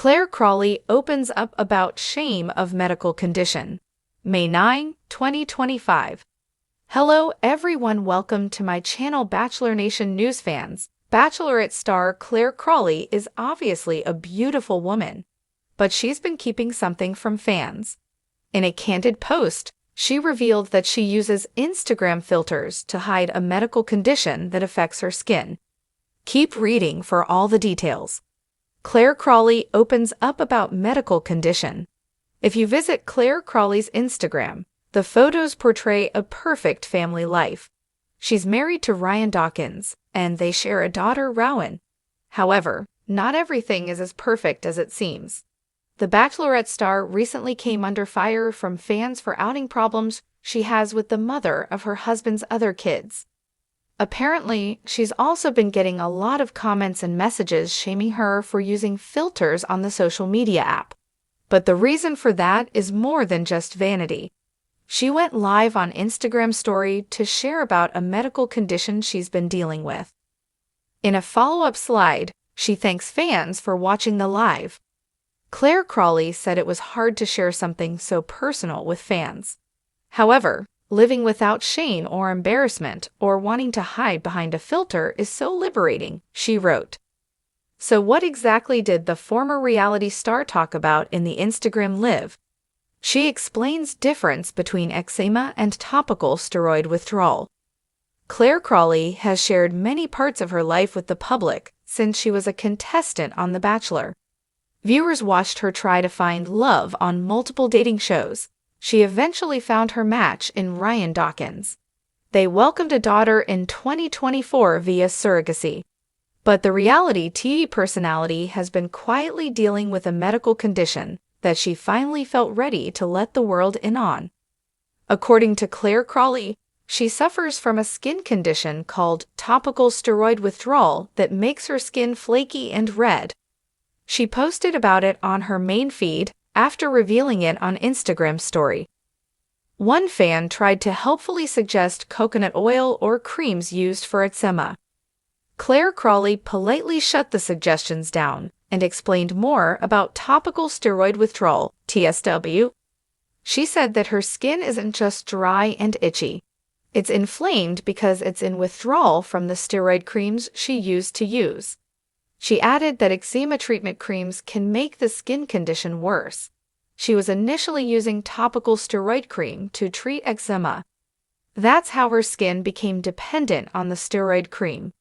Clare Crawley opens up about shame of medical condition. May 9, 2025. Hello everyone, welcome to my channel Bachelor Nation News fans. Bachelorette star Clare Crawley is obviously a beautiful woman, but she's been keeping something from fans. In a candid post, she revealed that she uses Instagram filters to hide a medical condition that affects her skin. Keep reading for all the details. Clare Crawley opens up about medical condition. If you visit Clare Crawley's Instagram, the photos portray a perfect family life. She's married to Ryan Dawkins, and they share a daughter, Rowan. However, not everything is as perfect as it seems. The Bachelorette star recently came under fire from fans for outing problems she has with the mother of her husband's other kids. Apparently, she's also been getting a lot of comments and messages shaming her for using filters on the social media app. But the reason for that is more than just vanity. She went live on Instagram story to share about a medical condition she's been dealing with. In a follow-up slide, she thanks fans for watching the live. Clare Crawley said it was hard to share something so personal with fans. However, living without shame or embarrassment or wanting to hide behind a filter is so liberating, she wrote. So what exactly did the former reality star talk about in the Instagram Live? She explains difference between eczema and topical steroid withdrawal. Clare Crawley has shared many parts of her life with the public since she was a contestant on The Bachelor. Viewers watched her try to find love on multiple dating shows. She eventually found her match in Ryan Dawkins. They welcomed a daughter in 2024 via surrogacy. But the reality TV personality has been quietly dealing with a medical condition that she finally felt ready to let the world in on. According to Clare Crawley, she suffers from a skin condition called topical steroid withdrawal that makes her skin flaky and red. She posted about it on her main feed after revealing it on Instagram story. One fan tried to helpfully suggest coconut oil or creams used for eczema. Clare Crawley politely shut the suggestions down and explained more about topical steroid withdrawal, TSW. She said that her skin isn't just dry and itchy. It's inflamed because it's in withdrawal from the steroid creams she used to use. She added that eczema treatment creams can make the skin condition worse. She was initially using topical steroid cream to treat eczema. That's how her skin became dependent on the steroid cream.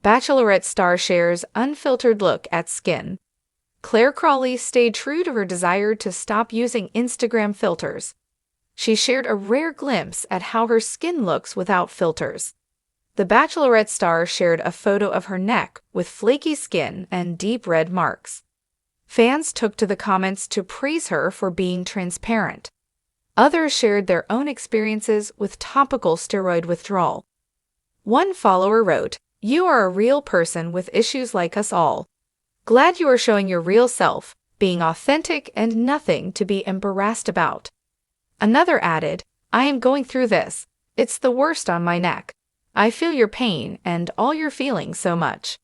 Bachelorette star shares unfiltered look at skin. Clare Crawley stayed true to her desire to stop using Instagram filters. She shared a rare glimpse at how her skin looks without filters. The Bachelorette star shared a photo of her neck with flaky skin and deep red marks. Fans took to the comments to praise her for being transparent. Others shared their own experiences with topical steroid withdrawal. One follower wrote, "You are a real person with issues like us all. Glad you are showing your real self, being authentic and nothing to be embarrassed about." Another added, "I am going through this. It's the worst on my neck. I feel your pain and all your feelings so much."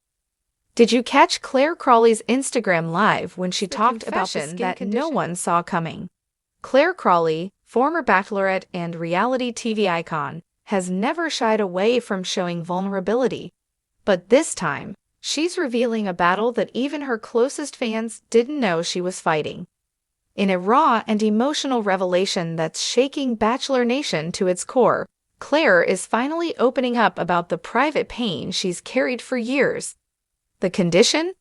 Did you catch Clare Crawley's Instagram live when she talked about the skin that no one saw coming? Clare Crawley, former Bachelorette and reality TV icon, has never shied away from showing vulnerability. But this time, she's revealing a battle that even her closest fans didn't know she was fighting. In a raw and emotional revelation that's shaking Bachelor Nation to its core, Clare is finally opening up about the private pain she's carried for years. The condition?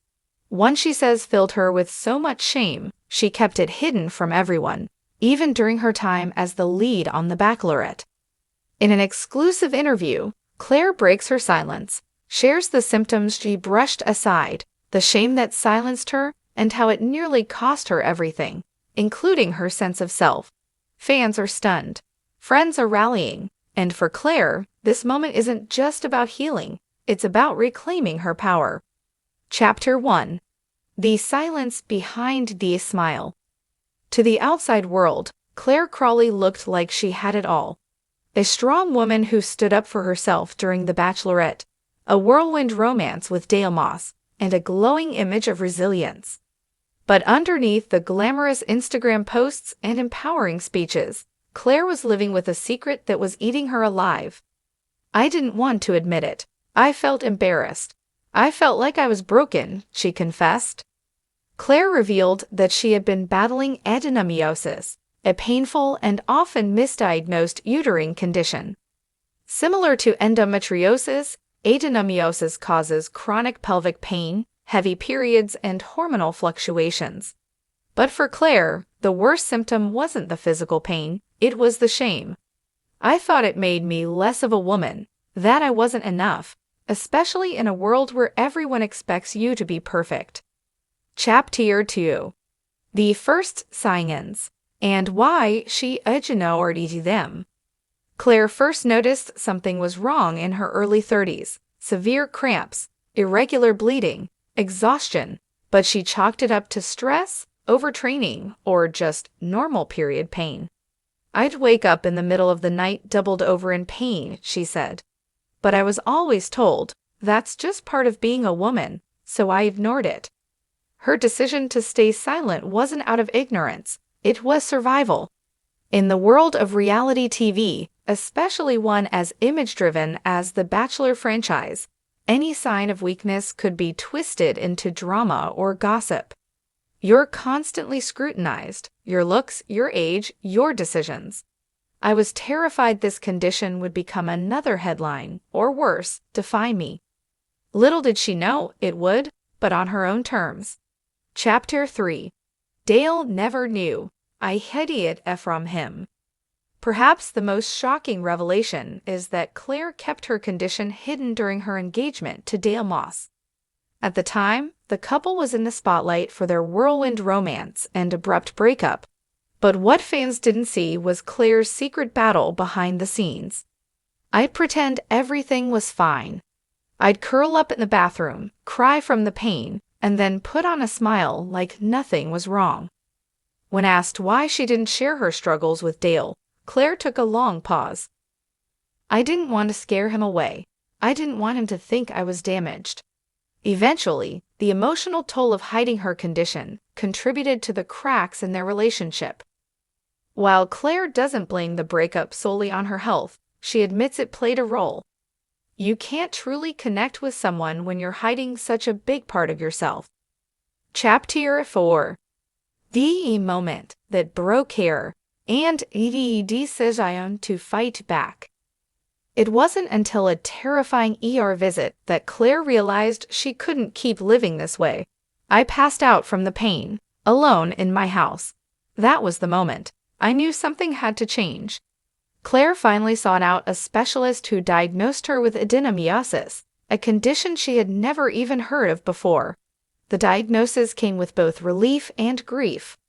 One she says filled her with so much shame, she kept it hidden from everyone, even during her time as the lead on The Bachelorette. In an exclusive interview, Clare breaks her silence, shares the symptoms she brushed aside, the shame that silenced her, and how it nearly cost her everything, including her sense of self. Fans are stunned. Friends are rallying. And for Clare, this moment isn't just about healing, it's about reclaiming her power. Chapter 1. The silence behind the smile. To the outside world, Clare Crawley looked like she had it all. A strong woman who stood up for herself during The Bachelorette, a whirlwind romance with Dale Moss, and a glowing image of resilience. But underneath the glamorous Instagram posts and empowering speeches, Clare was living with a secret that was eating her alive. I didn't want to admit it. I felt embarrassed. I felt like I was broken, she confessed. Clare revealed that she had been battling adenomyosis, a painful and often misdiagnosed uterine condition. Similar to endometriosis, adenomyosis causes chronic pelvic pain, heavy periods, and hormonal fluctuations. But for Clare, the worst symptom wasn't the physical pain, it was the shame. I thought it made me less of a woman, that I wasn't enough, especially in a world where everyone expects you to be perfect. Chapter 2. The first signs, and why she ignored them. Clare first noticed something was wrong in her early 30s, severe cramps, irregular bleeding, exhaustion, but she chalked it up to stress, overtraining, or just normal period pain. I'd wake up in the middle of the night doubled over in pain, she said. But I was always told, that's just part of being a woman, so I ignored it. Her decision to stay silent wasn't out of ignorance, it was survival. In the world of reality TV, especially one as image-driven as the Bachelor franchise, any sign of weakness could be twisted into drama or gossip. You're constantly scrutinized, your looks, your age, your decisions. I was terrified this condition would become another headline, or worse, define me. Little did she know it would, but on her own terms. Chapter 3. Dale never knew. I hid it from him. Perhaps the most shocking revelation is that Clare kept her condition hidden during her engagement to Dale Moss. At the time, the couple was in the spotlight for their whirlwind romance and abrupt breakup, but what fans didn't see was Clare's secret battle behind the scenes. I'd pretend everything was fine. I'd curl up in the bathroom, cry from the pain, and then put on a smile like nothing was wrong. When asked why she didn't share her struggles with Dale, Clare took a long pause. I didn't want to scare him away. I didn't want him to think I was damaged. Eventually, the emotional toll of hiding her condition contributed to the cracks in their relationship. While Clare doesn't blame the breakup solely on her health, she admits it played a role. You can't truly connect with someone when you're hiding such a big part of yourself. Chapter 4. The moment that broke her, and the decision to fight back. It wasn't until a terrifying ER visit that Clare realized she couldn't keep living this way. I passed out from the pain, alone in my house. That was the moment. I knew something had to change. Clare finally sought out a specialist who diagnosed her with adenomyosis, a condition she had never even heard of before. The diagnosis came with both relief and grief.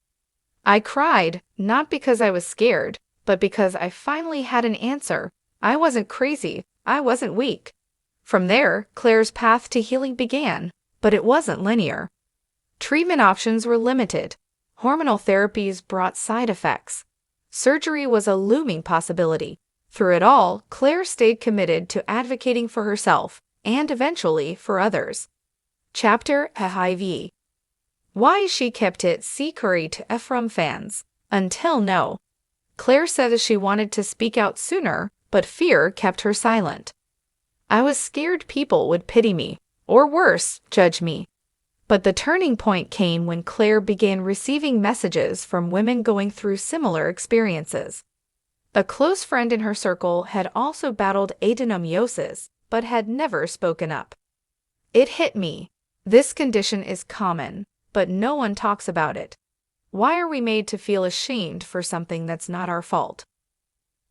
I cried, not because I was scared, but because I finally had an answer. I wasn't crazy, I wasn't weak. From there, Clare's path to healing began, but it wasn't linear. Treatment options were limited. Hormonal therapies brought side effects. Surgery was a looming possibility. Through it all, Clare stayed committed to advocating for herself, and eventually for others. Chapter 5. Why she kept it secret from fans. Until now. Clare said she wanted to speak out sooner, but fear kept her silent. I was scared people would pity me, or worse, judge me. But the turning point came when Clare began receiving messages from women going through similar experiences. A close friend in her circle had also battled adenomyosis, but had never spoken up. It hit me. This condition is common, but no one talks about it. Why are we made to feel ashamed for something that's not our fault?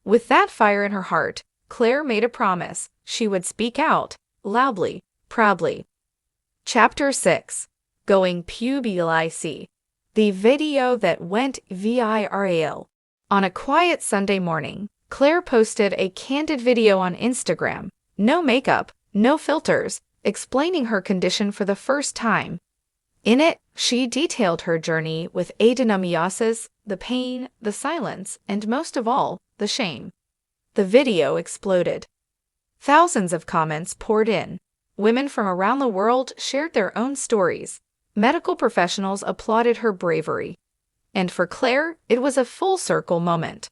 With that fire in her heart, Clare made a promise. She would speak out, loudly, proudly. Chapter 6. Going public. The video that went viral. On a quiet Sunday morning, Clare posted a candid video on Instagram, no makeup, no filters, explaining her condition for the first time. In it, she detailed her journey with adenomyosis, the pain, the silence, and most of all, the shame. The video exploded. Thousands of comments poured in. Women from around the world shared their own stories. Medical professionals applauded her bravery. And for Clare, it was a full-circle moment.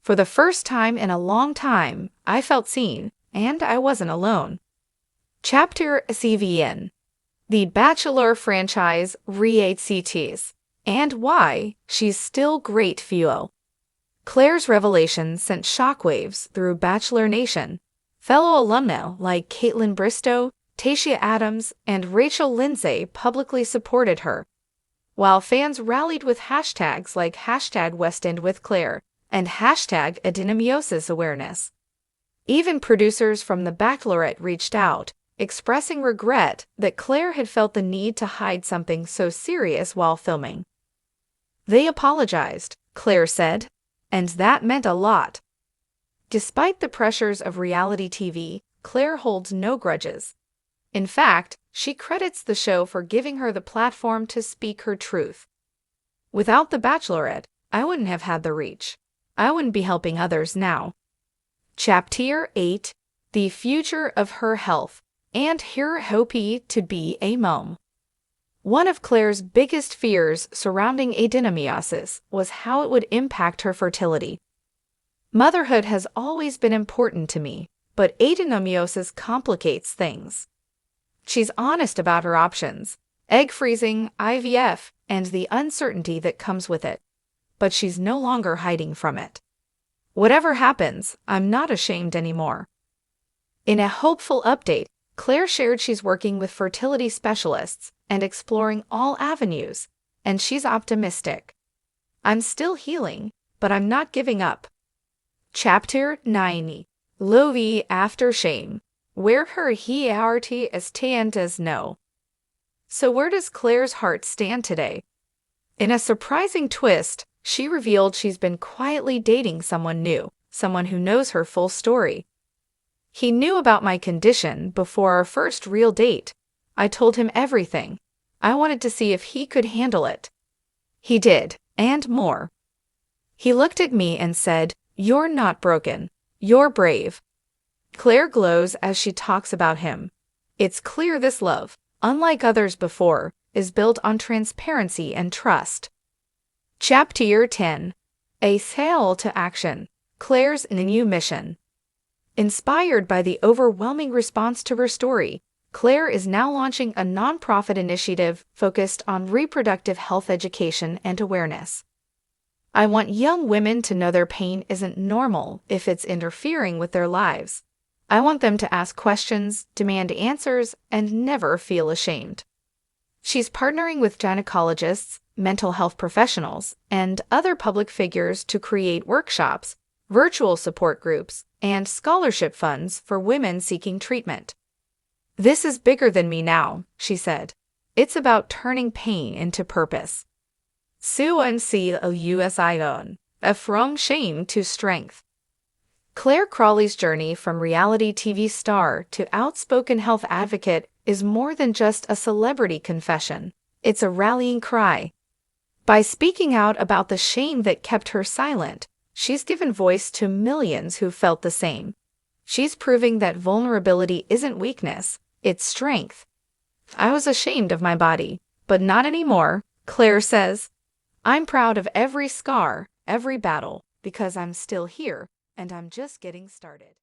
For the first time in a long time, I felt seen, and I wasn't alone. Chapter 7. The Bachelor franchise re-cities, and why she's still great fuel. Clare's revelation sent shockwaves through Bachelor Nation. Fellow alumni like Caitlin Bristow, Tayshia Adams, and Rachel Lindsay publicly supported her, while fans rallied with hashtags like #WestEndWithClare and #adenomyosis awareness. Even producers from The Bachelorette reached out, expressing regret that Clare had felt the need to hide something so serious while filming. They apologized, Clare said, and that meant a lot. Despite the pressures of reality TV, Clare holds no grudges. In fact, she credits the show for giving her the platform to speak her truth. Without The Bachelorette, I wouldn't have had the reach. I wouldn't be helping others now. Chapter 8. The future of her health, and her hope to be a mom. One of Clare's biggest fears surrounding adenomyosis was how it would impact her fertility. Motherhood has always been important to me, but adenomyosis complicates things. She's honest about her options, egg freezing, IVF, and the uncertainty that comes with it. But she's no longer hiding from it. Whatever happens, I'm not ashamed anymore. In a hopeful update, Clare shared she's working with fertility specialists and exploring all avenues, and she's optimistic. I'm still healing, but I'm not giving up. Chapter 9. Lovi after shame, where her heart stands no. So where does Clare's heart stand today? In a surprising twist, she revealed she's been quietly dating someone new, someone who knows her full story. He knew about my condition before our first real date. I told him everything. I wanted to see if he could handle it. He did, and more. He looked at me and said, "You're not broken. You're brave." Clare glows as she talks about him. It's clear this love, unlike others before, is built on transparency and trust. Chapter 10. A Call to Action. Clare's new mission. Inspired by the overwhelming response to her story, Clare is now launching a nonprofit initiative focused on reproductive health education and awareness. I want young women to know their pain isn't normal if it's interfering with their lives. I want them to ask questions, demand answers, and never feel ashamed. She's partnering with gynecologists, mental health professionals, and other public figures to create workshops, virtual support groups, and scholarship funds for women seeking treatment. This is bigger than me now, she said. It's about turning pain into purpose. From shame to strength. Clare Crawley's journey from reality TV star to outspoken health advocate is more than just a celebrity confession. It's a rallying cry. By speaking out about the shame that kept her silent, she's given voice to millions who felt the same. She's proving that vulnerability isn't weakness, it's strength. I was ashamed of my body, but not anymore, Clare says. I'm proud of every scar, every battle, because I'm still here, and I'm just getting started.